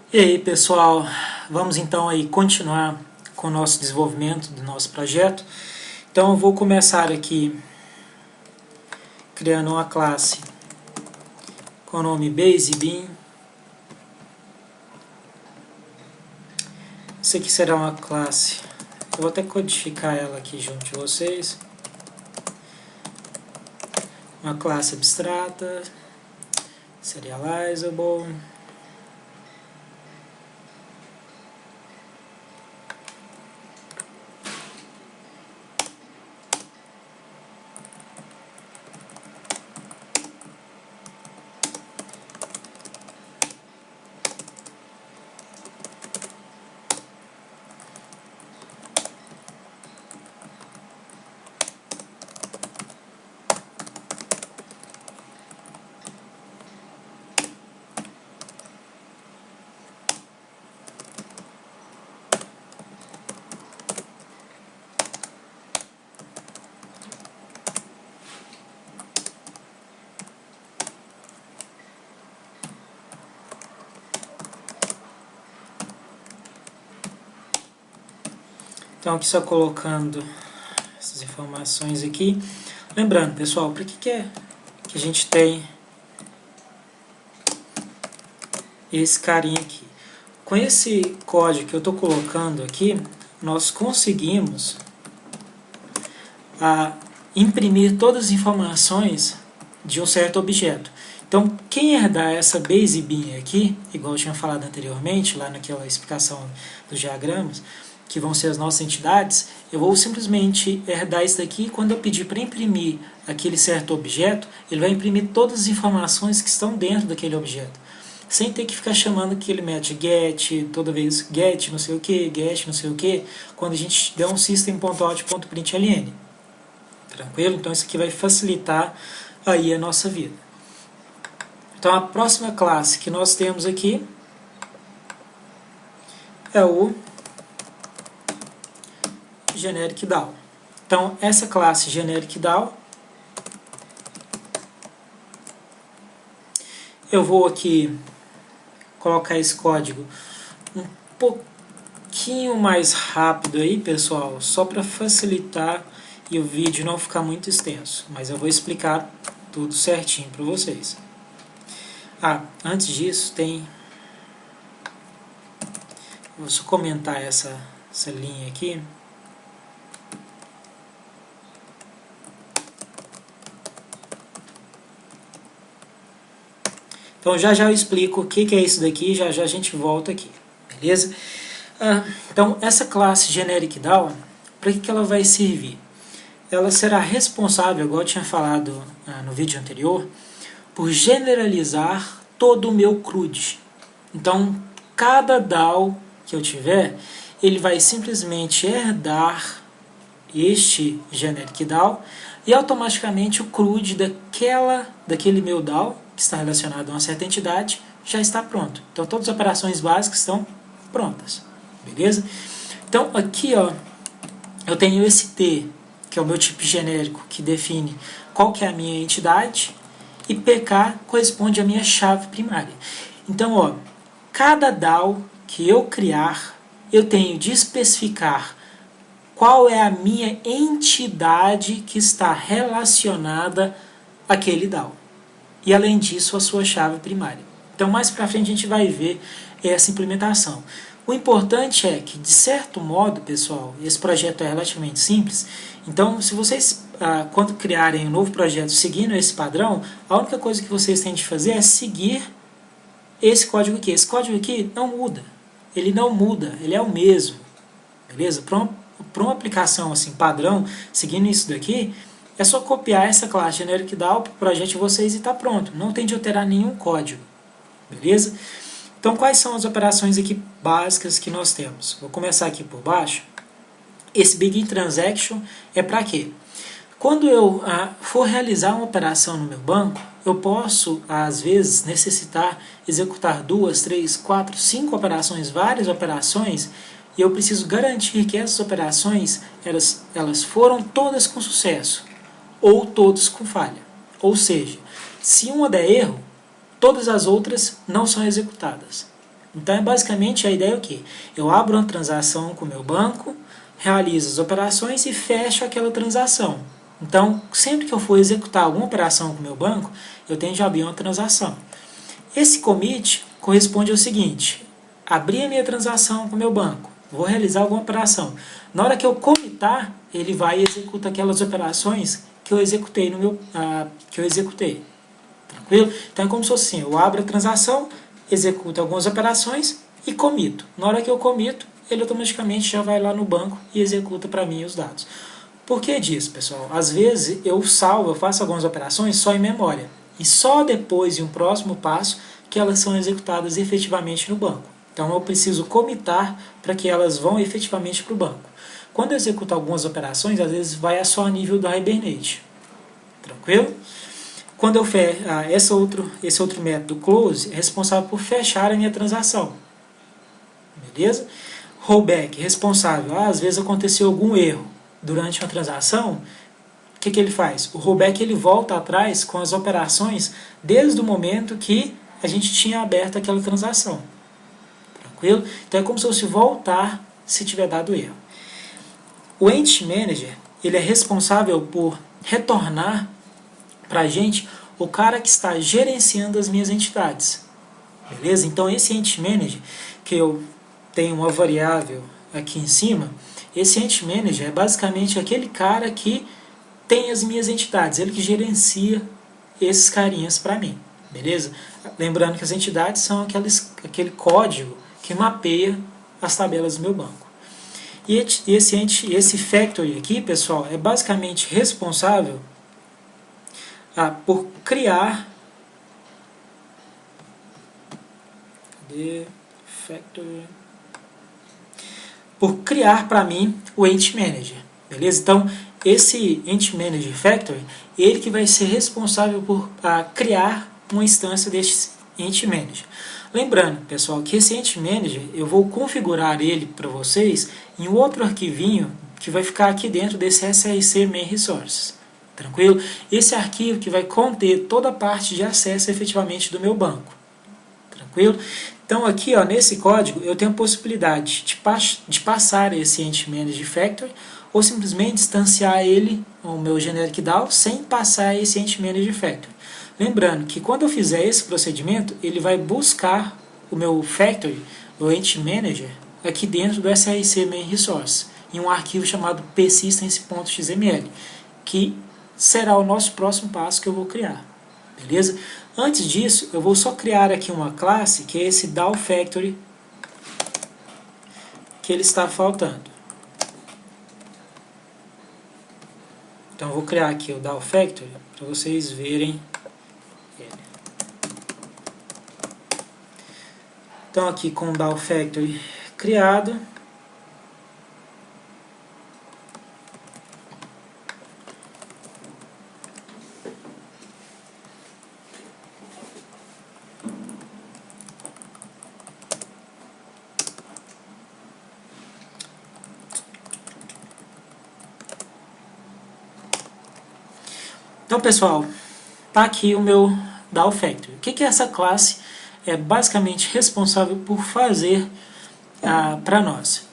E aí, pessoal, vamos então aí continuar com o nosso desenvolvimento do nosso projeto. Então eu vou começar aqui criando uma classe com o nome BaseBeam. Isso aqui será uma classe, eu vou até codificar ela aqui junto de vocês. Uma classe abstrata, serializable. Então aqui só colocando essas informações aqui. Lembrando, pessoal, por que é que a gente tem esse carinha aqui? Com esse código que eu estou colocando aqui, nós conseguimos imprimir todas as informações de um certo objeto. Então, quem herdar essa BaseBeam aqui, igual eu tinha falado anteriormente, lá naquela explicação dos diagramas, que vão ser as nossas entidades, eu vou simplesmente herdar isso daqui e quando eu pedir para imprimir aquele certo objeto, ele vai imprimir todas as informações que estão dentro daquele objeto, sem ter que ficar chamando aquele método get, toda vez get não sei o que, get não sei o que, quando a gente der um system.out.println. Tranquilo? Então isso aqui vai facilitar aí a nossa vida. Então a próxima classe que nós temos aqui é o GenericDAO. Então essa classe GenericDAO, eu vou aqui colocar esse código um pouquinho mais rápido aí, pessoal, só para facilitar e o vídeo não ficar muito extenso, mas eu vou explicar tudo certinho para vocês. Antes disso vou só comentar essa linha aqui. Então já eu explico o que é isso daqui, já a gente volta aqui, beleza? Então essa classe GenericDAO, para que ela vai servir? Ela será responsável, igual eu tinha falado no vídeo anterior, por generalizar todo o meu CRUD. Então, cada DAO que eu tiver, ele vai simplesmente herdar este GenericDAO e automaticamente o CRUD daquele meu DAO, que está relacionado a uma certa entidade, já está pronto. Então, todas as operações básicas estão prontas. Beleza? Então, aqui eu tenho esse T, que é o meu tipo genérico, que define qual que é a minha entidade, e PK corresponde à minha chave primária. Então, cada DAO que eu criar, eu tenho de especificar qual é a minha entidade que está relacionada àquele DAO. E, além disso, a sua chave primária. Então, mais para frente, a gente vai ver essa implementação. O importante é que, de certo modo, pessoal, esse projeto é relativamente simples. Então, se vocês, quando criarem um novo projeto seguindo esse padrão, a única coisa que vocês têm de fazer é seguir esse código aqui. Esse código aqui não muda. Ele não muda, ele é o mesmo. Beleza? Para uma aplicação assim, padrão, seguindo isso daqui, é só copiar essa classe GenericDAO para o projeto de vocês e está pronto. Não tem de alterar nenhum código. Beleza? Então, quais são as operações aqui básicas que nós temos? Vou começar aqui por baixo. Esse BeginTransaction é para quê? Quando eu for realizar uma operação no meu banco, eu posso, às vezes, necessitar executar 2, 3, 4, 5 operações, várias operações, e eu preciso garantir que essas operações elas foram todas com sucesso, ou todas com falha. Ou seja, se uma der erro, todas as outras não são executadas. Então é basicamente a ideia é o quê? Eu abro uma transação com o meu banco, realizo as operações e fecho aquela transação. Então, sempre que eu for executar alguma operação com o meu banco, eu tenho de abrir uma transação. Esse commit corresponde ao seguinte: abri a minha transação com o meu banco, vou realizar alguma operação. Na hora que eu commitar, ele vai e executa aquelas operações que eu executei Tranquilo? Então é como se fosse assim, eu abro a transação, executo algumas operações e comito. Na hora que eu comito, ele automaticamente já vai lá no banco e executa para mim os dados. Por que disso, pessoal? Às vezes eu faço algumas operações só em memória. E só depois, em um próximo passo, que elas são executadas efetivamente no banco. Então eu preciso comitar para que elas vão efetivamente para o banco. Quando eu executo algumas operações, às vezes vai só a nível do Hibernate. Tranquilo? Quando eu esse outro método close é responsável por fechar a minha transação. Beleza? Rollback, responsável. Às vezes aconteceu algum erro durante uma transação. O que ele faz? O rollback ele volta atrás com as operações desde o momento que a gente tinha aberto aquela transação. Tranquilo? Então é como se fosse voltar se tiver dado erro. O Entity Manager ele é responsável por retornar para a gente o cara que está gerenciando as minhas entidades. Beleza? Então esse Entity Manager, que eu tenho uma variável aqui em cima, esse Entity Manager é basicamente aquele cara que tem as minhas entidades, ele que gerencia esses carinhas para mim. Beleza? Lembrando que as entidades são aquele código que mapeia as tabelas do meu banco. E esse factory aqui, pessoal, é basicamente responsável por criar para mim o Entity Manager, beleza? Então, esse Entity Manager Factory, ele que vai ser responsável por criar uma instância desse Entity Manager. Lembrando, pessoal, que esse Entity Manager, eu vou configurar ele para vocês em um outro arquivinho que vai ficar aqui dentro desse SRC Main Resources. Tranquilo? Esse arquivo que vai conter toda a parte de acesso efetivamente do meu banco. Tranquilo? Então aqui nesse código eu tenho a possibilidade de passar esse Entity Manager Factory ou simplesmente instanciar ele, o meu generic DAO, sem passar esse Entity Manager Factory. Lembrando que quando eu fizer esse procedimento, ele vai buscar o meu Factory, o Entity Manager, aqui dentro do SRC Main Resource, em um arquivo chamado persistence.xml, que será o nosso próximo passo que eu vou criar. Beleza? Antes disso, eu vou só criar aqui uma classe, que é esse DAO Factory, que ele está faltando. Então, eu vou criar aqui o DAO Factory, para vocês verem ele. Então, aqui com o DAO Factory criado, então, pessoal, está aqui o meu DAO Factory. O que é essa classe? É basicamente responsável por fazer para nós.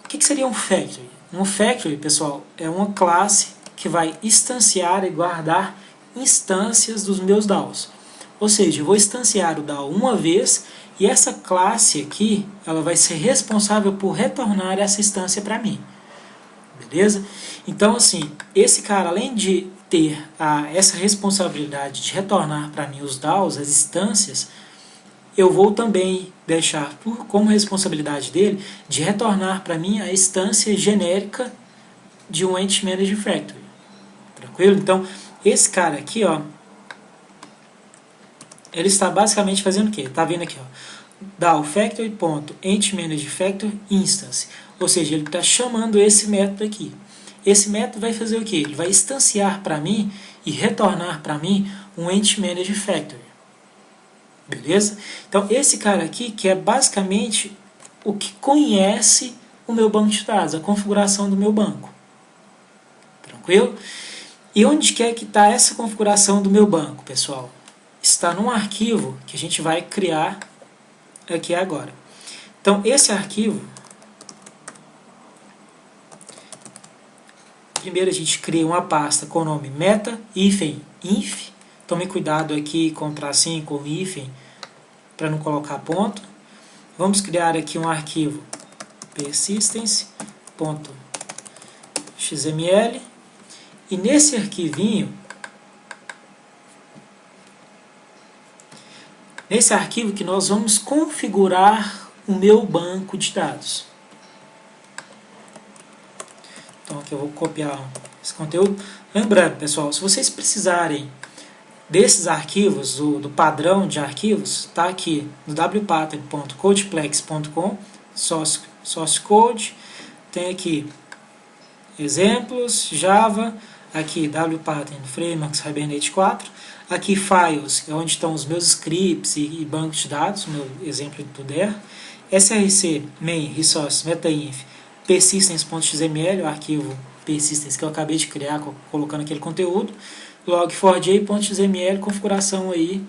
O que seria um Factory? Um Factory, pessoal, é uma classe que vai instanciar e guardar instâncias dos meus DAOs. Ou seja, eu vou instanciar o DAO uma vez e essa classe aqui ela vai ser responsável por retornar essa instância para mim. Beleza? Então, assim, esse cara, além de ter essa responsabilidade de retornar para mim os DAOs, as instâncias, eu vou também deixar como responsabilidade dele de retornar para mim a instância genérica de um Entity Manager Factory. Tranquilo? Então, esse cara aqui, ele está basicamente fazendo o quê? Está vendo aqui, DAO Factory.Entity Manager Factory Instance. Ou seja, ele está chamando esse método aqui. Esse método vai fazer o quê? Ele vai instanciar para mim e retornar para mim um Entity Manager Factory. Beleza? Então, esse cara aqui, que é basicamente o que conhece o meu banco de dados, a configuração do meu banco. Tranquilo? E onde quer que está essa configuração do meu banco, pessoal? Está num arquivo que a gente vai criar aqui agora. Então, esse arquivo, primeiro a gente cria uma pasta com o nome meta-inf. Tome cuidado aqui com o tracinho, com o hífen, para não colocar ponto. Vamos criar aqui um arquivo persistence.xml. E nesse arquivinho, nesse arquivo que nós vamos configurar o meu banco de dados. Então aqui eu vou copiar esse conteúdo. Lembrando, pessoal, se vocês precisarem desses arquivos, do padrão de arquivos, está aqui no wpattern.codeplex.com, source code, tem aqui exemplos, Java, aqui wpattern Frameworks Hibernate 4, aqui files, é onde estão os meus scripts e bancos de dados, o meu exemplo do DER, src main resource metainf persistence.xml, o arquivo persistence que eu acabei de criar colocando aquele conteúdo, log4j.xml, configuração aí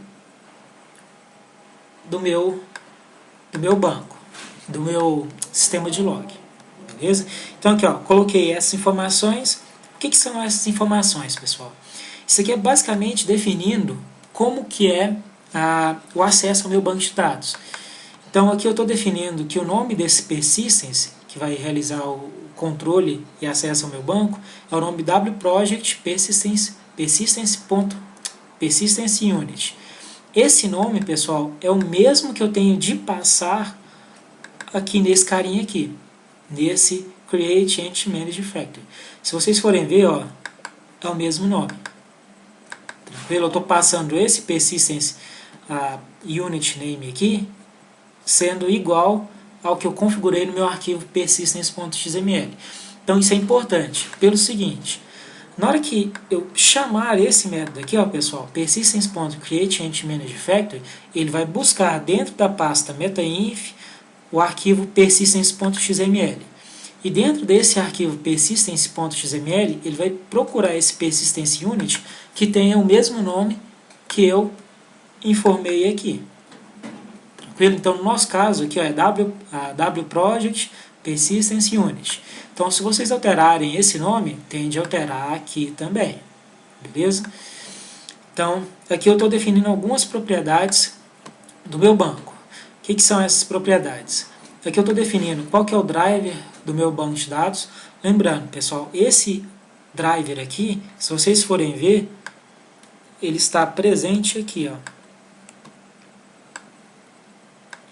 do meu banco, do meu sistema de log, beleza? Então aqui, ó, coloquei essas informações. O que são essas informações, pessoal? Isso aqui é basicamente definindo como que é o acesso ao meu banco de dados. Então aqui eu estou definindo que o nome desse persistence, que vai realizar o controle e acesso ao meu banco, é o nome wproject persistence unit. Esse nome, pessoal, é o mesmo que eu tenho de passar aqui nesse carinha aqui, nesse create entity manage factory. Se vocês forem ver, ó, é o mesmo nome. Tranquilo? Eu estou passando esse persistence unit name aqui, sendo igual ao que eu configurei no meu arquivo persistence.xml. Então isso é importante, pelo seguinte, na hora que eu chamar esse método aqui, ó, pessoal, persistence.createEnttyManageFactory, ele vai buscar dentro da pasta metainf o arquivo persistence.xml. E dentro desse arquivo persistence.xml, ele vai procurar esse persistence unit que tenha o mesmo nome que eu informei aqui. Então, no nosso caso aqui, ó, é wproject persistence unit. Então, se vocês alterarem esse nome, tende a alterar aqui também, beleza? Então, aqui eu estou definindo algumas propriedades do meu banco. O que são essas propriedades? Aqui eu estou definindo qual que é o driver do meu banco de dados. Lembrando, pessoal, esse driver aqui, se vocês forem ver, ele está presente aqui, ó.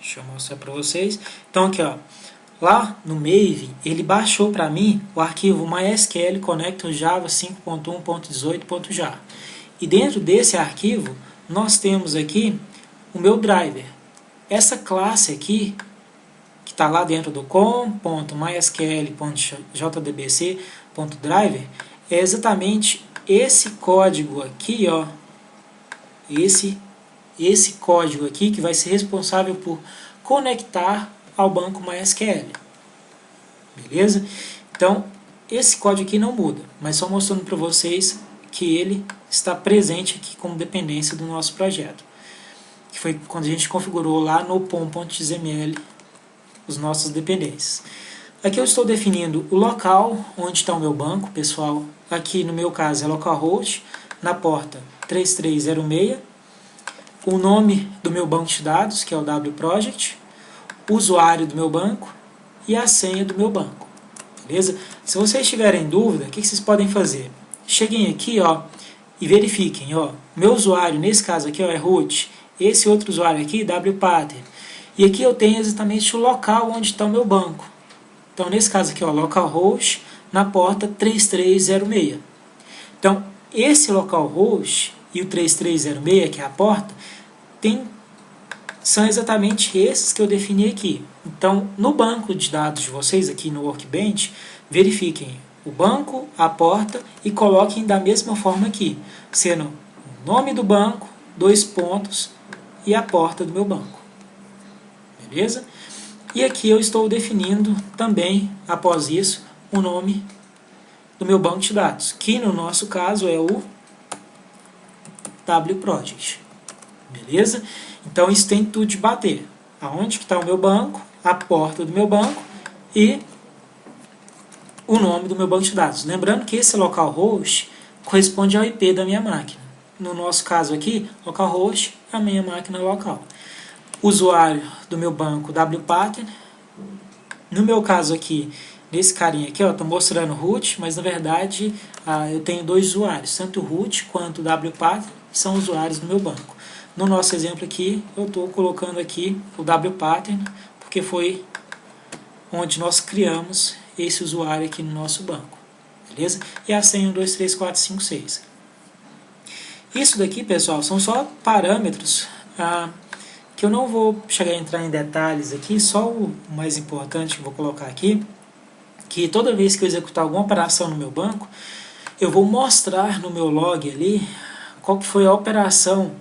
Deixa eu mostrar para vocês. Então aqui, ó, lá no Maven, ele baixou para mim o arquivo MySQL Connector Java 5.1.18.jar. E dentro desse arquivo, nós temos aqui o meu driver. Essa classe aqui, que está lá dentro do com.mysql.jdbc.driver, é exatamente esse código aqui, ó, esse código aqui que vai ser responsável por conectar ao banco MySQL. Beleza? Então, esse código aqui não muda, mas só mostrando para vocês que ele está presente aqui como dependência do nosso projeto. Que foi quando a gente configurou lá no pom.xml os nossos dependências. Aqui eu estou definindo o local onde está o meu banco, pessoal. Aqui no meu caso é localhost, na porta 3306. O nome do meu banco de dados, que é o wproject, o usuário do meu banco e a senha do meu banco. Beleza? Se vocês tiverem dúvida, o que vocês podem fazer? Cheguem aqui, ó, e verifiquem, ó, meu usuário, nesse caso aqui, ó, é root, esse outro usuário aqui, wpattern, e aqui eu tenho exatamente o local onde está o meu banco. Então, nesse caso aqui, ó, localhost, na porta 3306. Então, esse localhost e o 3306, que é a porta, são exatamente esses que eu defini aqui. Então, no banco de dados de vocês, aqui no Workbench, verifiquem o banco, a porta e coloquem da mesma forma aqui, sendo o nome do banco, 2 pontos e a porta do meu banco. Beleza? E aqui eu estou definindo também, após isso, o nome do meu banco de dados, que no nosso caso é o wproject. Beleza? Então isso tem tudo de bater. aonde que está o meu banco, a porta do meu banco e o nome do meu banco de dados. Lembrando que esse localhost corresponde ao IP da minha máquina. No nosso caso aqui, localhost é a minha máquina local. Usuário do meu banco wpattern. No meu caso aqui, nesse carinha aqui, estou mostrando root, mas na verdade eu tenho dois usuários, tanto o root quanto o wpattern são usuários do meu banco. No nosso exemplo aqui, eu estou colocando aqui o wpattern, porque foi onde nós criamos esse usuário aqui no nosso banco, beleza? E a senha 1, 2, 3, 4, 5, 6. Isso daqui, pessoal, são só parâmetros que eu não vou chegar a entrar em detalhes aqui, só o mais importante que eu vou colocar aqui, que toda vez que eu executar alguma operação no meu banco, eu vou mostrar no meu log ali qual que foi a operação,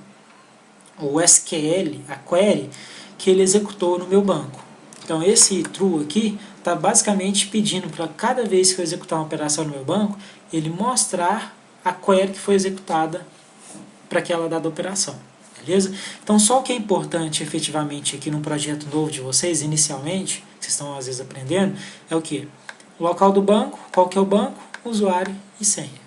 o SQL, a query, que ele executou no meu banco. Então esse true aqui está basicamente pedindo para cada vez que eu executar uma operação no meu banco, ele mostrar a query que foi executada para aquela dada operação. Beleza? Então só o que é importante efetivamente aqui num projeto novo de vocês, inicialmente, que vocês estão às vezes aprendendo, é o que? O local do banco, qual que é o banco, usuário e senha.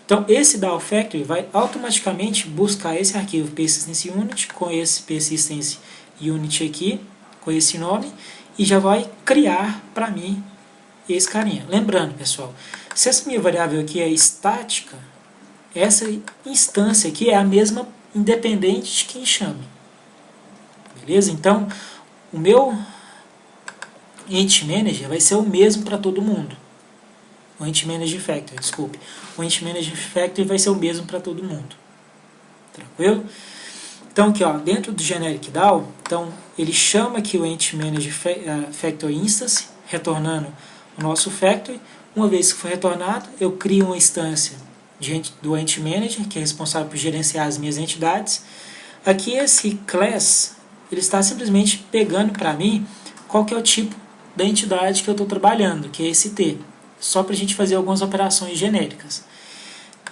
Então esse DAO Factory vai automaticamente buscar esse arquivo persistence unit com esse persistence unit aqui, com esse nome, e já vai criar para mim esse carinha. Lembrando, pessoal, se essa minha variável aqui é estática, essa instância aqui é a mesma independente de quem chame. Beleza? Então, o meu Ent Manager vai ser o mesmo para todo mundo. O Ent Manager Factory, desculpe. O Ent Manager Factory vai ser o mesmo para todo mundo. Tranquilo? Então, aqui, ó, dentro do Generic DAO, então, ele chama aqui o Ent Manager Factory Instance, retornando o nosso Factory. Uma vez que for retornado, eu crio uma instância do Ent Manager, que é responsável por gerenciar as minhas entidades. Aqui esse class, ele está simplesmente pegando para mim qual que é o tipo da entidade que eu estou trabalhando, que é esse T, só para a gente fazer algumas operações genéricas.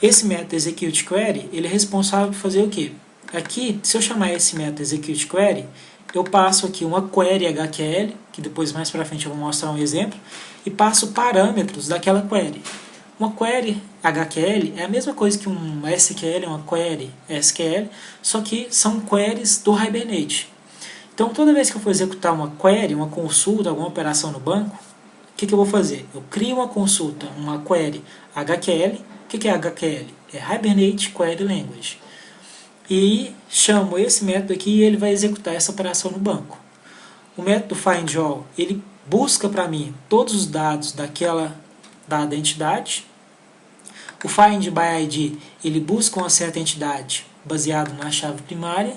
Esse método executeQuery, ele é responsável por fazer o quê? Aqui, se eu chamar esse método executeQuery, eu passo aqui uma query HQL, que depois mais para frente eu vou mostrar um exemplo, e passo parâmetros daquela query. Uma query HQL é a mesma coisa que uma SQL, uma query SQL, só que são queries do Hibernate. Então, toda vez que eu for executar uma query, uma consulta, alguma operação no banco, o que eu vou fazer? Eu crio uma consulta, uma query HQL. O que é HQL? É Hibernate Query Language. E chamo esse método aqui e ele vai executar essa operação no banco. O método findAll, ele busca para mim todos os dados daquela dada entidade. O findById, ele busca uma certa entidade baseado na chave primária.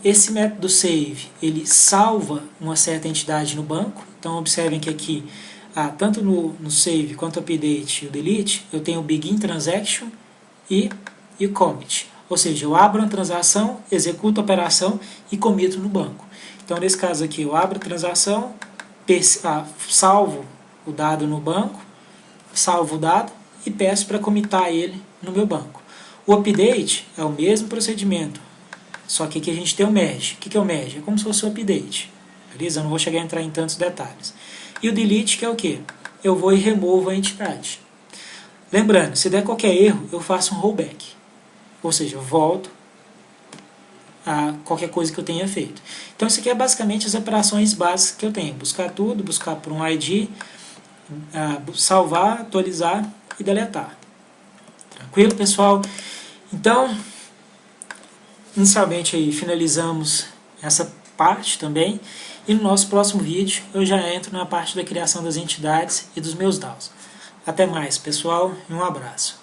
Esse método save, ele salva uma certa entidade no banco. Então observem que aqui, tanto no save quanto no update e o delete, eu tenho o begin transaction e o commit. Ou seja, eu abro uma transação, executo a operação e comito no banco. Então nesse caso aqui, eu abro a transação, salvo o dado no banco, salvo o dado e peço para comitar ele no meu banco. O update é o mesmo procedimento, só que aqui a gente tem o merge. O que é o merge? É como se fosse o update. Beleza? Eu não vou chegar a entrar em tantos detalhes. E o delete, que é o quê? Eu vou e removo a entidade. Lembrando, se der qualquer erro, eu faço um rollback. Ou seja, eu volto a qualquer coisa que eu tenha feito. Então isso aqui é basicamente as operações básicas que eu tenho. Buscar tudo, buscar por um ID, salvar, atualizar e deletar. Tranquilo, pessoal? Então, inicialmente aí finalizamos essa parte também. E no nosso próximo vídeo eu já entro na parte da criação das entidades e dos meus DAOs. Até mais, pessoal, e um abraço.